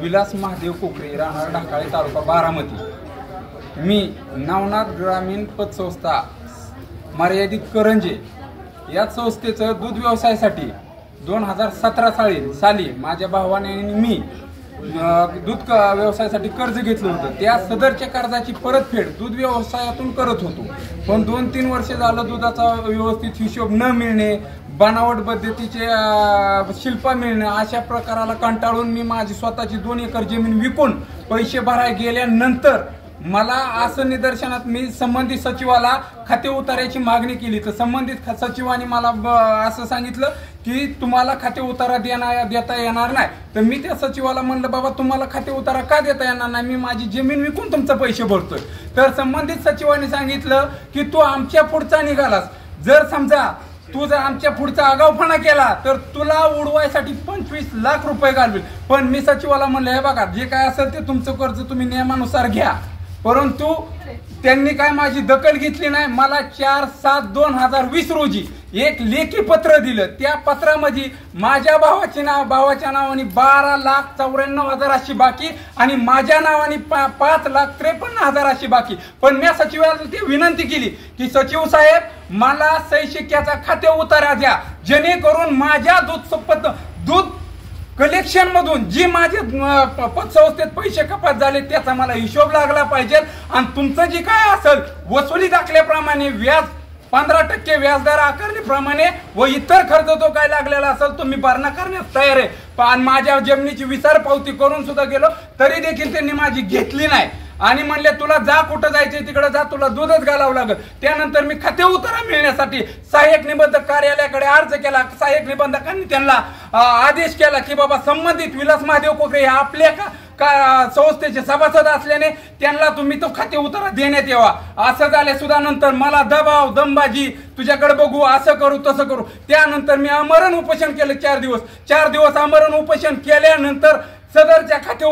विलास महादेव कोकरे, राहणार ढाकाळे, तालुका बारामती। मी नवनाथ ग्रामीण पतसंस्था मर्यादित करंजे या संस्थेचं दूध व्यवसायासाठी 2017 साली माझ्या भावाने आणि मी दूध व्यवसायासाठी कर्ज घेतलं होतं। त्या सदरच्या कर्जाची परतफेड दूध व्यवसायातून करत होतो, पण 2-3 वर्ष झालं दुधाचा व्यवस्थित हिशोब न मिळणे, बनावट पद्धतीचे शिल्पा मिळणे अशा प्रकाराला कंटाळून मी माझी स्वतःची 2 एकर जमीन विकून पैसे भरायला गेल्यानंतर मला असं निदर्शनात मी संबंधित सचिवाला खाते उतार्याची मागणी केली, तर संबंधित सचिवाने मला असं सांगितलं की तुम्हाला खाते उतारा देता येणार नाही। तर मी त्या सचिवाला म्हणलं बाबा तुम्हाला खाते उतारा का देता येणार नाही, मी माझी जमीन विकून तुमचे पैसे भरतोय। तर संबंधित सचिवाने सांगितलं की तू आमच्या पुढचा निघालास, जर समजा तू जर आमच्या पुढचा आगाऊपणा केला तर तुला उडवायसाठी 25 लाख रुपये घालवेल। पण मी सचिवाला म्हणलं हे बघा जे काय असेल ते तुमचं कर्ज तुम्ही नियमानुसार घ्या, परंतु त्यांनी काय माझी दखल घेतली नाही। मला 4/7/2020 रोजी एक लेखी पत्र दिलं, त्या पत्रामध्ये माझ्या भावाच्या नावाने 12,94,000 अशी बाकी आणि माझ्या नावाने 5,53,000 अशी बाकी। पण मी सचिवाला ती विनंती केली की सचिव साहेब मला सही शिक्क्याचा खाते उतारा द्या, जेणेकरून माझ्या दूध कलेक्शन मधून जी माझे पतसंस्थेत पैसे कपात झाले त्याचा मला हिशोब लागला पाहिजे आणि तुमचं जे काय असेल वसुली दाखल्याप्रमाणे व्याज 15% व्याजदर आकारण्याप्रमाणे व इतर खर्च जो काय लागलेला असेल तो मी भरणा करण्यास तयार आहे। पण माझ्या जमिनीची विसर पावती करून सुद्धा गेलो तरी देखील त्यांनी माझी घेतली नाही आणि म्हणले तुला जा कुठं जायचे तिकडे जा, तुला दूधच घालावं लागेल। त्यानंतर मी खाते उतारा मिळण्यासाठी सहाय्यक निबंधक कार्यालयाकडे अर्ज केला। सहाय्यक निबंधकांनी त्यांना आदेश केला की बाबा संबंधित विलास महादेव कोकरे हे आपल्या संस्थेचे सभासद असल्याने त्यांना तुम्ही तो खाते उतारा देण्यात यावा। असं झाले सुद्धा नंतर मला दबाव दमबाजी तुझ्याकडे बघू असं करू तसं करू, त्यानंतर मी आमरण उपोषण केलं 4 दिवस आमरण उपोषण केल्यानंतर सदरच्या खाते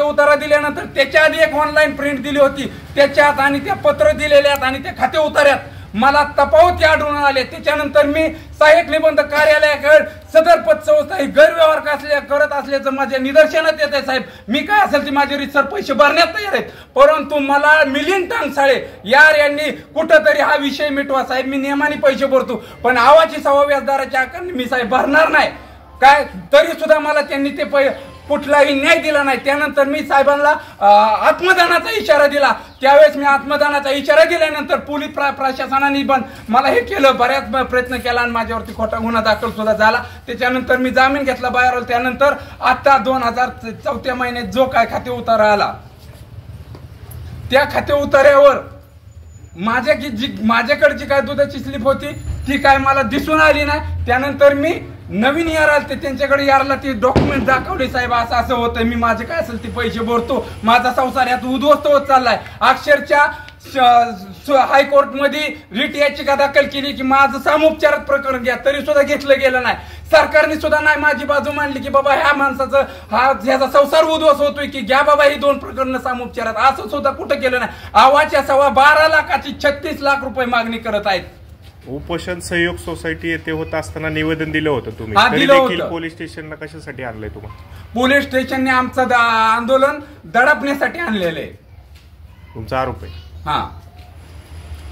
उतारा दिल्यानंतर त्याच्या आधी एक ऑनलाईन प्रिंट दिली होती, त्याच्यात आणि त्या पत्र दिलेल्यात आणि त्या खाते उतार्यात मला तफावती आढळून आले। त्याच्यानंतर मी सहाय्यक निबंधक कार्यालयाकडे सदर पतसंस्था ही गैरव्यवहार करत असल्याचं माझ्या निदर्शनात येत आहे। साहेब मी काय असेल ते माझे रीतसर पैसे भरण्यात तयार आहेत, परंतु मला मिलिंद टांगसाळे यार यांनी कुठंतरी हा विषय मिटवा साहेब, मी नियमाने पैसे भरतो पण आवाची 6 व्याजदराच्या आकारणी मी साहेब भरणार नाही काय, तरी सुद्धा मला त्यांनी ते कुठलाही न्याय दिला नाही। त्यानंतर मी साहेबांना आत्मदानाचा इशारा दिला, त्यावेळेस मी आत्मदानाचा इशारा दिल्यानंतर पोलीस प्रशासनाने पण मला हे केलं, बऱ्याच प्रयत्न केला आणि माझ्यावरती खोटा गुन्हा दाखल सुद्धा झाला। त्याच्यानंतर मी जामीन घेतला बाहेर आलो। त्यानंतर आता 2004 महिन्यात जो काय खाते उतारा आला त्या खाते उतार्यावर माझ्याकडे जी काय दुधाची स्लिप होती ती काय मला दिसून आली नाही। त्यानंतर मी नवीन यार आलते त्यांच्याकडे यारला ते डॉक्युमेंट दाखवले, साहेब असं असं होतं, मी माझे काय असेल ते पैसे भरतो, माझा संसार यात उद्ध्वस्त होत चाललाय। अक्षरशः हायकोर्टमध्ये रिट याचिका दाखल केली की माझं सामोपचारात प्रकरण घ्या, तरी सुद्धा घेतलं गेलं नाही। सरकारने सुद्धा नाही माझी बाजू मांडली की बाबा ह्या माणसाचं ह्याचा संसार उद्ध्वस्त होतोय की घ्या बाबा ही 2 प्रकरण सामोपचारात, असं सुद्धा कुठं केलं नाही। आवाच्या 12 लाखाची 36 लाख रुपये मागणी करत आहेत। उपोषण सहयोग सोसायटी येथे होत असताना निवेदन दिलं होतं तुम्ही, पोलीस स्टेशनला कशासाठी आणलंय तुम्हाला? पोलीस स्टेशनने आमचं आंदोलन दडपण्यासाठी आणलेलं आहे, तुमचा आरोप आहे? हा,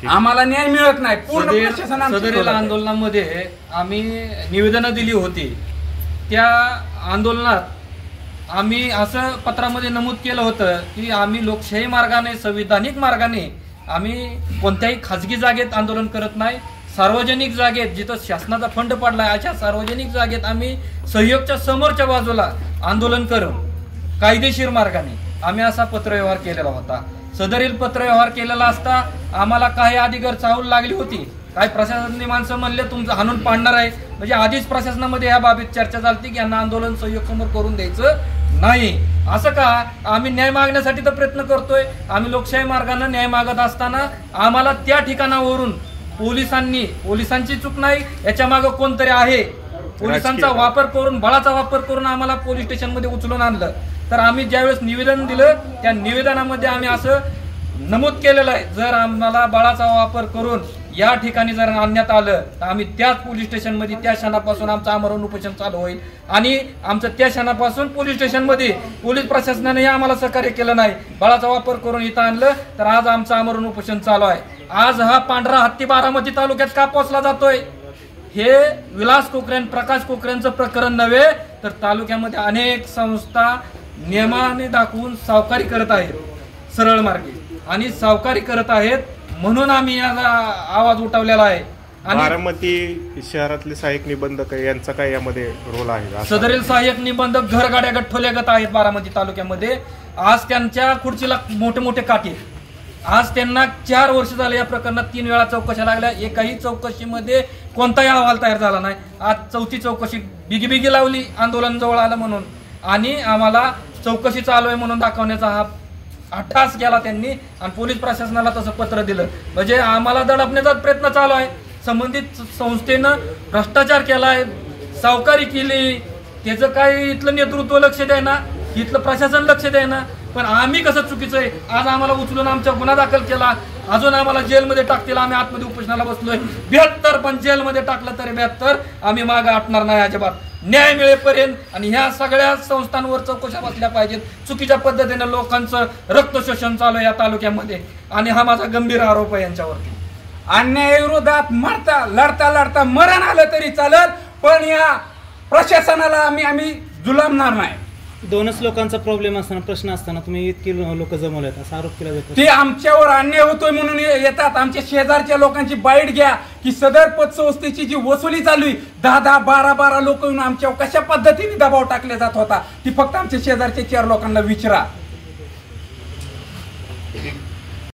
आम्हाला न्याय मिळत नाही। पूर्ण सदरील आंदोलनामध्ये आम्ही निवेदनं दिली होती, त्या आंदोलनात आम्ही असं पत्रामध्ये नमूद केलं होतं की आम्ही लोकशाही मार्गाने संविधानिक मार्गाने आम्ही कोणत्याही खाजगी जागेत आंदोलन करत नाही, सार्वजनिक जागेत जिथं शासनाचा फंड पडलाय अशा सार्वजनिक जागेत आम्ही सहयोगच्या समोरच्या बाजूला आंदोलन करून कायदेशीर मार्गाने आम्ही असा पत्रव्यवहार केलेला होता। सदरील पत्रव्यवहार केलेला असता आम्हाला काही अधिकार चावल लागली होती, काही प्रशासनाने माणसं म्हणले तुमचं हाणून पाडणार आहे, म्हणजे आधीच प्रशासनामध्ये या बाबतीत चर्चा झाली की यांना आंदोलन सहयोग समोर करून द्यायचं नाही। असं का, आम्ही न्याय मागण्यासाठी तर प्रयत्न करतोय, आम्ही लोकशाही मार्गाने न्याय मागत असताना आम्हाला त्या ठिकाणावरून पोलिसांची चूक नाही, याच्या मागे कोणतरी आहे, पोलिसांचा वापर करून बळाचा वापर करून आम्हाला पोलीस स्टेशनमध्ये उचलून आणलं। तर आम्ही ज्यावेळेस निवेदन दिलं त्या निवेदनामध्ये आम्ही असं नमूद केलेलं आहे, जर आम्हाला बळाचा वापर करून या ठिकाणी जर आणण्यात आलं तर आम्ही त्याच पोलीस स्टेशनमध्ये त्या क्षणापासून आमचं आमरण उपोषण चालू होईल आणि आमचं त्या क्षणापासून पोलीस स्टेशनमध्ये पोलीस प्रशासनाने आम्हाला सहकार्य केलं नाही, बळाचा वापर करून इथं आणलं, तर आज आमचं आमरण उपोषण चालू आहे. आज हा पांढरा हत्ती बारामती तालुक्यात का पोचला जातोय? हे विलास कोकरेन प्रकाश कोकरेंचं प्रकरण नव्हे, तर तालुक्यामध्ये अनेक संस्था नियमाने दाखवून सावकारी करत आहेत, सरळ मार्गे आणि सावकारी करत आहेत, म्हणून आम्ही याचा आवाज उठवलेला आहे. आणि बारामती शहरातले सहाय्यक निबंधक यांचा काय यामध्ये रोल आहे? सदरील सहाय्यक निबंधक घरगाड्या गठ्ठोलेगत आहेत बारामती तालुक्यामध्ये. आज त्यांच्या खुर्चीला मोठे मोठे काटे. आज त्यांना 4 वर्ष झाले या प्रकरणात 3 वेळा चौकशा लागल्या, एकाही चौकशीमध्ये कोणताही अहवाल तयार झाला नाही. आज 4थी चौकशी बिगी लावली आंदोलन जवळ आलं म्हणून, आणि आम्हाला चौकशी चालू आहे म्हणून दाखवण्याचा हा अट्टास केला त्यांनी आणि पोलीस प्रशासनाला तसं पत्र दिलं. म्हणजे आम्हाला दडपण्याचा प्रयत्न चालू आहे. संबंधित संस्थेनं भ्रष्टाचार केलाय, सावकारी केली, त्याचं काही इथलं नेतृत्व लक्ष द्यायना, इथलं प्रशासन लक्ष द्यायना. पण आम्ही कसं चुकीचं आहे, आज आम्हाला उचलून आमचा गुन्हा दाखल केला, अजून आम्हाला जेलमध्ये टाकतील. आम्ही आतमध्ये उपोषणाला बसलोय 72, पण जेलमध्ये टाकलं तरी 72 आम्ही मागं हटणार नाही अजिबात, न्याय मिळेपर्यंत. आणि ह्या सगळ्या संस्थांवर चौकशा बसल्या पाहिजेत. चुकीच्या पद्धतीने लोकांचं रक्त शोषण चालू आहे या तालुक्यामध्ये, आणि हा माझा गंभीर आरोप आहे यांच्यावरती. अन्यायाविरोधात लढता मरण आलं तरी चालत, पण या प्रशासनाला आम्ही जुलामणार नाही. 2च लोकांचा प्रॉब्लेम असताना, प्रश्न असताना तुम्ही इतकी लोक जमवलेत असा आरोप केला जातो. ते आमच्यावर अन्याय होतोय म्हणून येतात. आमच्या शेजारच्या लोकांची बाईट घ्या की सदर पतसंस्थेची जी वसुली चालू आहे, 10-10, 12-12 लोक येऊन आमच्यावर कशा पद्धतीने दबाव टाकला जात होता, ती फक्त आमच्या शेजारच्या 4 लोकांना विचारा.